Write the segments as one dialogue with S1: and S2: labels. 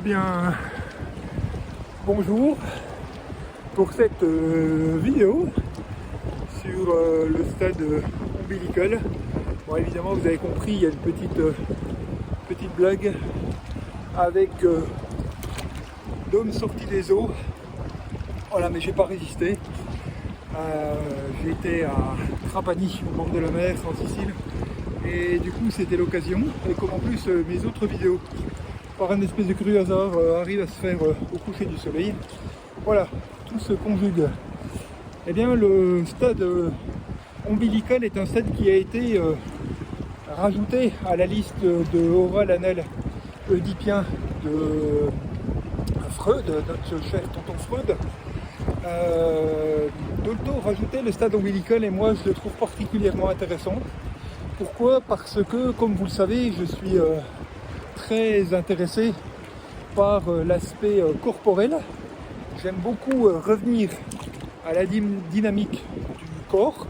S1: Eh bien, bonjour pour cette vidéo sur le stade ombilical. Bon, évidemment, vous avez compris, il y a une petite blague avec d'hommes sortis des eaux. Voilà, mais j'ai pas résisté. J'étais à Trapani, au bord de la mer, en Sicile. Et du coup, c'était l'occasion. Et comme en plus, mes autres vidéos, par un espèce de curieux hasard, arrivent à se faire au coucher du soleil. Voilà, tout se conjugue. Eh bien, le stade ombilical est un stade qui a été rajouté à la liste de Oral Annales oedipiens de Freud, notre cher tonton Freud. Dolto rajoutait le stade ombilical et moi je le trouve particulièrement intéressant. Pourquoi? Parce que, comme vous le savez, je suis très intéressé par l'aspect corporel. J'aime beaucoup revenir à la dynamique du corps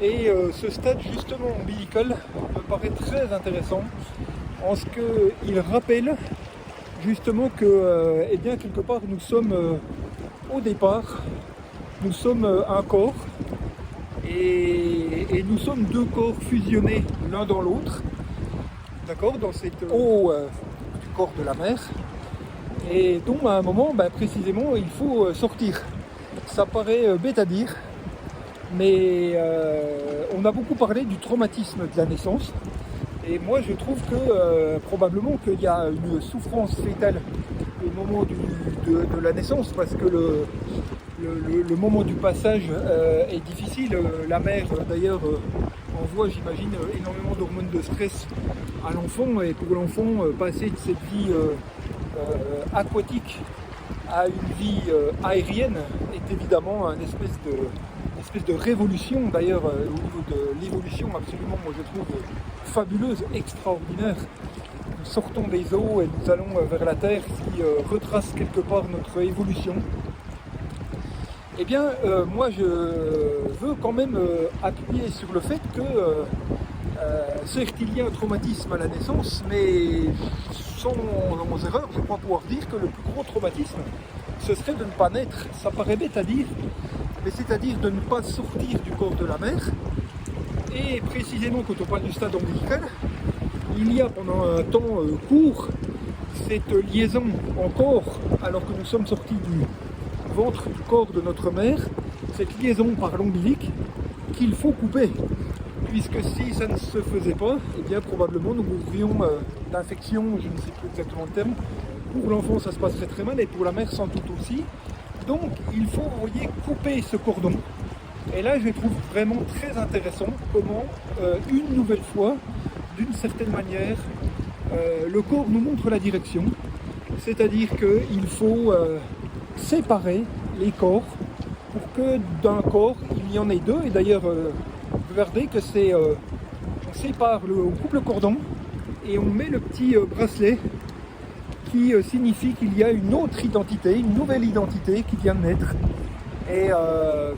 S1: et ce stade justement ombilical me paraît très intéressant en ce qu'il rappelle justement que eh bien, quelque part nous sommes au départ, nous sommes un corps et nous sommes deux corps fusionnés l'un dans l'autre, d'accord, dans cette eau du corps de la mer. Et donc à un moment, précisément, il faut sortir. Ça paraît bête à dire, mais on a beaucoup parlé du traumatisme de la naissance. Et moi je trouve que probablement qu'il y a une souffrance fétale au moment de la naissance, parce que le moment du passage est difficile. La mère d'ailleurs envoie, j'imagine, énormément d'hormones de stress à l'enfant, et pour l'enfant, passer de cette vie aquatique à une vie aérienne est évidemment une espèce de révolution. D'ailleurs, au niveau de l'évolution, absolument, moi je trouve fabuleuse, extraordinaire. Nous sortons des eaux et nous allons vers la Terre, qui retrace quelque part notre évolution. Eh bien, moi je veux quand même appuyer sur le fait que certes il y a un traumatisme à la naissance, mais sans erreur, je crois pouvoir dire que le plus gros traumatisme, ce serait de ne pas naître. Ça paraît bête à dire, mais c'est-à-dire de ne pas sortir du corps de la mère. Et précisément, quand on parle du stade ombilical, il y a pendant un temps court cette liaison encore, alors que nous sommes sortis du ventre du corps de notre mère, cette liaison par l'ombilic qu'il faut couper, puisque si ça ne se faisait pas, eh bien probablement nous mourrions d'infection, je ne sais plus exactement le terme. Pour l'enfant ça se passerait très mal et pour la mère sans doute aussi. Donc il faut, vous voyez, couper ce cordon. Et là je trouve vraiment très intéressant comment une nouvelle fois, d'une certaine manière, le corps nous montre la direction, c'est-à-dire qu'il faut séparer les corps pour que d'un corps il y en ait deux. Et d'ailleurs regardez que c'est on sépare, on coupe le cordon et on met le petit bracelet qui signifie qu'il y a une autre identité, une nouvelle identité qui vient de naître. Et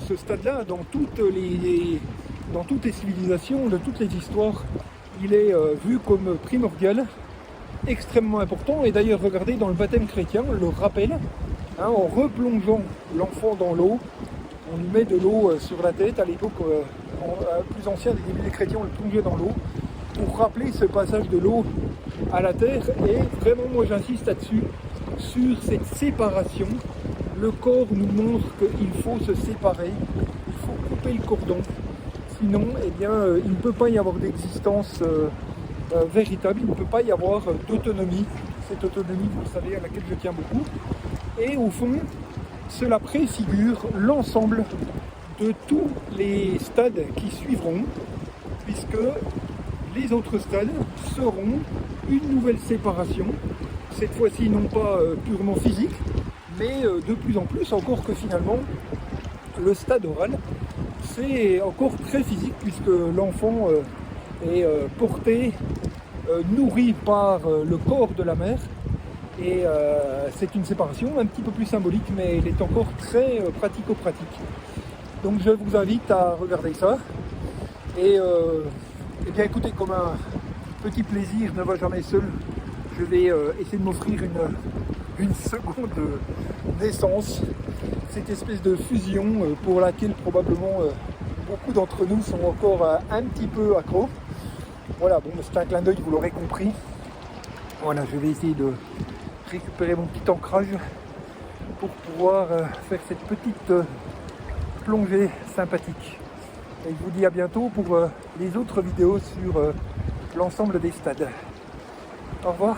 S1: ce stade-là, dans toutes les civilisations, de toutes les histoires, il est vu comme primordial, extrêmement important. Et d'ailleurs regardez, dans le baptême chrétien, on le rappelle, en replongeant l'enfant dans l'eau, on lui met de l'eau sur la tête. À l'époque plus ancienne, des débuts des chrétiens, on le plongeait dans l'eau pour rappeler ce passage de l'eau à la terre. Et vraiment, moi j'insiste là-dessus, sur cette séparation. Le corps nous montre qu'il faut se séparer, il faut couper le cordon, sinon eh bien, il ne peut pas y avoir d'existence véritable, il ne peut pas y avoir d'autonomie, cette autonomie, vous le savez, à laquelle je tiens beaucoup. Et au fond, cela préfigure l'ensemble de tous les stades qui suivront, puisque les autres stades seront une nouvelle séparation, cette fois-ci non pas purement physique, mais de plus en plus, encore que finalement, le stade oral, c'est encore très physique, puisque l'enfant est porté, nourri par le corps de la mère. Et c'est une séparation un petit peu plus symbolique, mais elle est encore très pratico-pratique. Donc je vous invite à regarder ça. Et eh bien écoutez, comme un petit plaisir ne va jamais seul, je vais essayer de m'offrir une seconde naissance, cette espèce de fusion pour laquelle probablement beaucoup d'entre nous sont encore un petit peu accros. Voilà, bon, c'est un clin d'œil, vous l'aurez compris. Voilà, je vais essayer de récupérer mon petit ancrage pour pouvoir faire cette petite plongée sympathique. Et je vous dis à bientôt pour les autres vidéos sur l'ensemble des stades. Au revoir.